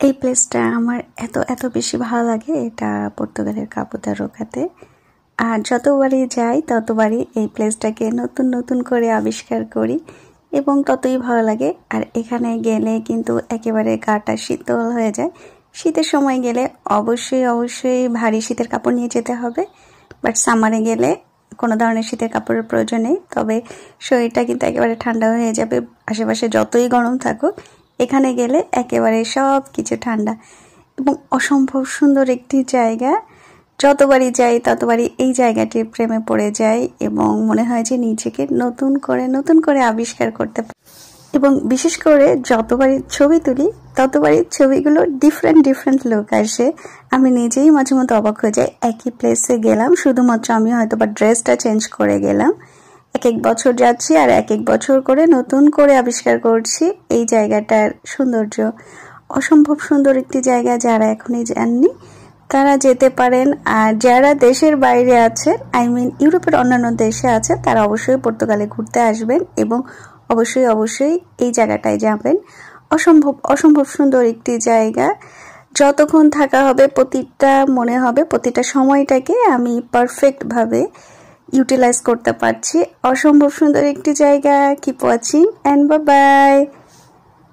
এই প্লেসটা আমার এত এত বেশি ভালো লাগে। এটা পর্তুগালের কাপো দা রোকাতে। আর যতবারই যাই ততবারই এই প্লেসটাকে নতুন নতুন করে আবিষ্কার করি এবং ততই ভালো লাগে। আর এখানে গেলে কিন্তু একেবারে গাটা শীতল হয়ে যায়। শীতের সময় গেলে অবশ্যই ভারী শীতের কাপড় নিয়ে যেতে হবে, বাট সামারে গেলে কোনো ধরনের শীতের কাপড়ের প্রয়োজন নেই। তবে শরীরটা কিন্তু একেবারে ঠান্ডা হয়ে যাবে, আশেপাশে যতই গরম থাকুক এখানে গেলে একেবারে সব কিছু ঠান্ডা এবং অসম্ভব সুন্দর একটি জায়গা। যতবারই যাই ততবারই এই জায়গাটির প্রেমে পড়ে যাই এবং মনে হয় যে নিজেকে নতুন করে আবিষ্কার করতে পারি। এবং বিশেষ করে যতবারই ছবি তুলি ততবারই ছবিগুলো ডিফারেন্ট লুক আসে। আমি নিজেই মাঝে মধ্যে অবাক হয়ে যাই, একই প্লেসে গেলাম, শুধুমাত্র আমি হয়তো বা ড্রেসটা চেঞ্জ করে গেলাম। এক বছর যাচ্ছি আর এক বছর করে নতুন করে আবিষ্কার করছি এই জায়গাটার সৌন্দর্য। অসম্ভব সুন্দর একটি জায়গা। যারা এখনই যাননি তারা যেতে পারেন। আর যারা দেশের বাইরে আছেন, ইউরোপের অন্যান্য দেশে আছে, তারা অবশ্যই পর্তুগালে ঘুরতে আসবেন এবং অবশ্যই এই জায়গাটায় যাবেন। অসম্ভব সুন্দর একটি জায়গা। যতক্ষণ থাকা হবে মনে হবে প্রতিটা সময়টাকে আমি পারফেক্ট ভাবে ইউটিলাইজ করতে পারছি। অসম্ভব সুন্দর একটি জায়গা। Keep watching and bye by.